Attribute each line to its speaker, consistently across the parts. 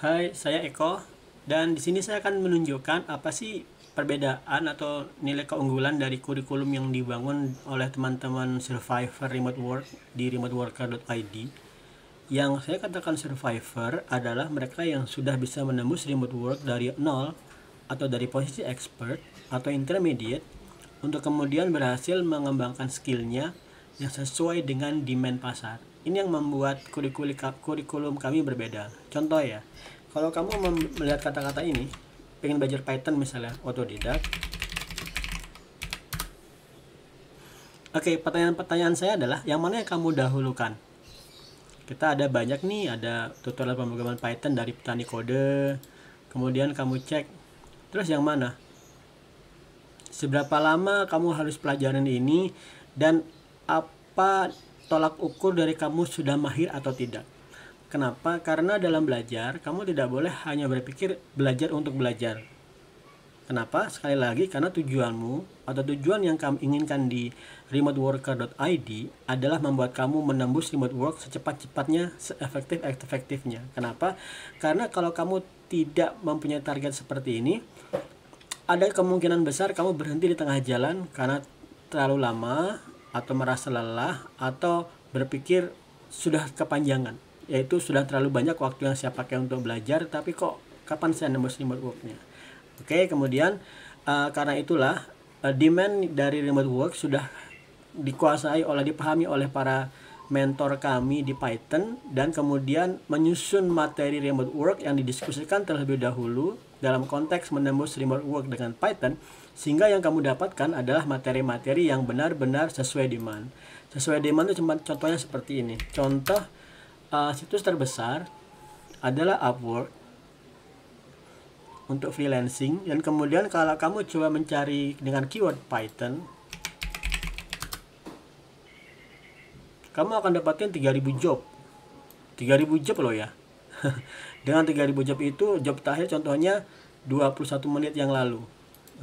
Speaker 1: Hai, saya Eko dan di sini saya akan menunjukkan apa sih perbedaan atau nilai keunggulan dari kurikulum yang dibangun oleh teman-teman survivor remote work di remoteworker.id. Yang saya katakan survivor adalah mereka yang sudah bisa menembus remote work dari nol atau dari posisi expert atau intermediate untuk kemudian berhasil mengembangkan skillnya yang sesuai dengan demand pasar. Ini yang membuat kurikulum kami berbeda. Contoh ya, kalau kamu melihat kata-kata ini, pengen belajar Python misalnya, otodidak. Oke, pertanyaan saya adalah, yang mana yang kamu dahulukan? Kita ada banyak nih, ada tutorial pemrograman Python dari petani kode, kemudian kamu cek, terus yang mana? Seberapa lama kamu harus pelajaran ini, dan apa tolak ukur dari kamu sudah mahir atau tidak? Kenapa? Karena dalam belajar, kamu tidak boleh hanya berpikir belajar untuk belajar. Kenapa? Sekali lagi, karena tujuanmu atau tujuan yang kamu inginkan di remoteworker.id adalah membuat kamu menembus remote work secepat-cepatnya, seefektif-efektifnya. Kenapa? Karena kalau kamu tidak mempunyai target seperti ini, ada kemungkinan besar kamu berhenti di tengah jalan karena terlalu lama, atau merasa lelah, atau berpikir sudah kepanjangan, yaitu sudah terlalu banyak waktu yang saya pakai untuk belajar, tapi kok kapan saya nembus remote worknya. Oke, kemudian karena itulah demand dari remote work sudah dipahami oleh para mentor kami di Python, dan kemudian menyusun materi remote work yang didiskusikan terlebih dahulu dalam konteks menembus remote work dengan Python, sehingga yang kamu dapatkan adalah materi-materi yang benar-benar sesuai demand. Sesuai demand itu contohnya seperti ini. Contoh situs terbesar adalah Upwork untuk freelancing, dan kemudian kalau kamu coba mencari dengan keyword Python, kamu akan dapatin 3000 job. 3000 job loh ya. Dengan 3000 job itu, job terakhir contohnya 21 menit yang lalu.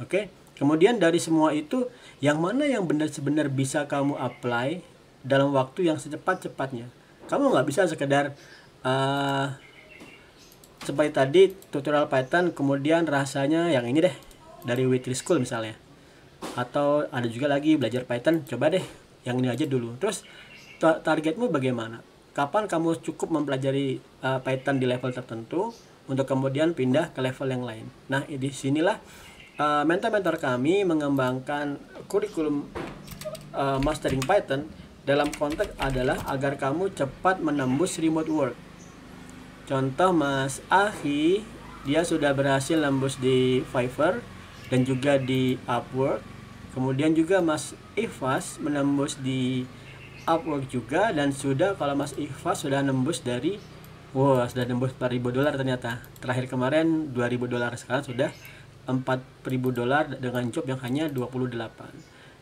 Speaker 1: Oke. Kemudian dari semua itu, yang mana yang benar-benar bisa kamu apply dalam waktu yang secepat-cepatnya. Kamu nggak bisa sekedar seperti tadi tutorial Python, kemudian rasanya yang ini deh dari Weekly School misalnya, atau ada juga lagi belajar Python, coba deh yang ini aja dulu. Terus targetmu bagaimana? Kapan kamu cukup mempelajari Python di level tertentu untuk kemudian pindah ke level yang lain? Nah, di sinilah mentor-mentor kami mengembangkan kurikulum mastering Python dalam konteks adalah agar kamu cepat menembus remote work. Contoh Mas Ahi, dia sudah berhasil nembus di Fiverr dan juga di Upwork. Kemudian juga Mas Ifas menembus di Upwork juga, dan kalau Mas Ifas sudah nembus dari sudah nembus $4.000 ternyata. Terakhir kemarin $2.000, sekarang sudah $4.000 dengan job yang hanya 28.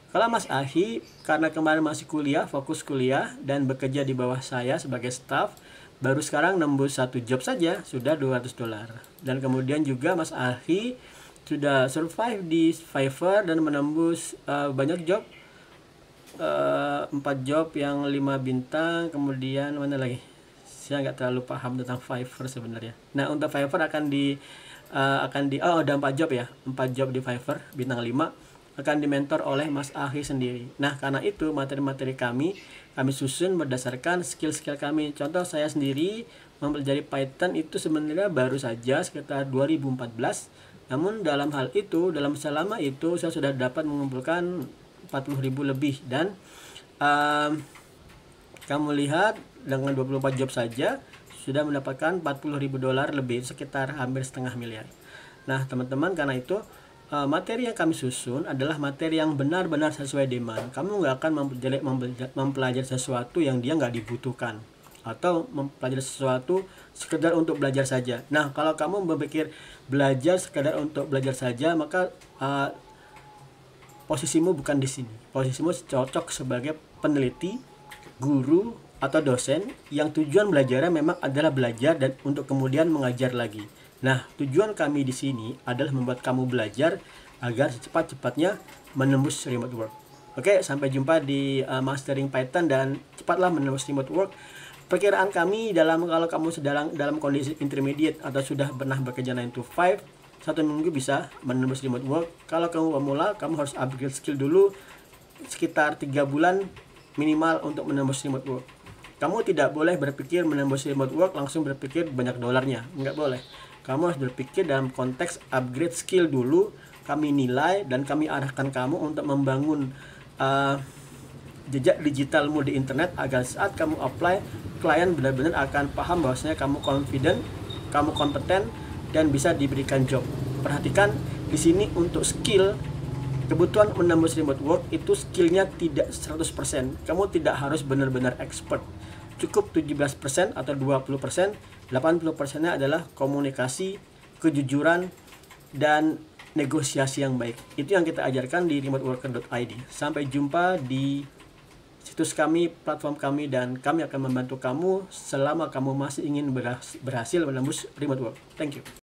Speaker 1: Kalau Mas Ahi, karena kemarin masih kuliah, fokus kuliah dan bekerja di bawah saya sebagai staff, baru sekarang nembus satu job saja sudah $200. Dan kemudian juga Mas Ahi sudah survive di Fiverr dan menembus banyak job, 4 job yang 5 bintang. Kemudian mana lagi, saya nggak terlalu paham tentang Fiverr sebenarnya. Nah, untuk Fiverr akan di ada 4 job ya, 4 job di Fiverr bintang 5 akan dimentor oleh Mas Ahi sendiri. Nah, karena itu materi-materi kami susun berdasarkan skill-skill kami. Contoh saya sendiri mempelajari Python itu sebenarnya baru saja sekitar 2014. Namun dalam hal itu, dalam selama itu saya sudah dapat mengumpulkan 40.000 lebih, dan kamu lihat dengan 24 job saja sudah mendapatkan $40.000 lebih, sekitar hampir setengah miliar. Nah, teman-teman, karena itu materi yang kami susun adalah materi yang benar-benar sesuai demand. Kamu nggak akan mempelajari sesuatu yang dia nggak dibutuhkan, atau mempelajari sesuatu sekedar untuk belajar saja. Nah, kalau kamu berpikir belajar sekedar untuk belajar saja, maka posisimu bukan di sini. Posisimu cocok sebagai peneliti, guru, atau dosen yang tujuan belajarnya memang adalah belajar dan untuk kemudian mengajar lagi. Nah, tujuan kami di sini adalah membuat kamu belajar agar secepat-cepatnya menembus remote work. Oke, sampai jumpa di mastering Python, dan cepatlah menembus remote work. Perkiraan kami kalau kamu sedang dalam kondisi intermediate atau sudah pernah bekerja 9 to 5, 1 minggu bisa menembus remote work. Kalau kamu pemula, kamu harus upgrade skill dulu sekitar 3 bulan minimal untuk menembus remote work. Kamu tidak boleh berpikir menembus remote work langsung berpikir banyak dolarnya, nggak boleh. Kamu harus berpikir dalam konteks upgrade skill dulu. Kami nilai dan kami arahkan kamu untuk membangun jejak digitalmu di internet agar saat kamu apply, klien benar-benar akan paham bahwasanya kamu confident, kamu kompeten, dan bisa diberikan job. Perhatikan di sini untuk skill, kebutuhan menembus remote work itu skillnya tidak 100%. Kamu tidak harus benar-benar expert. Cukup 17% atau 20%, 80%-nya adalah komunikasi, kejujuran, dan negosiasi yang baik. Itu yang kita ajarkan di remoteworker.id. Sampai jumpa di situs kami, platform kami, dan kami akan membantu kamu selama kamu masih ingin berhasil menembus remote work. Thank you.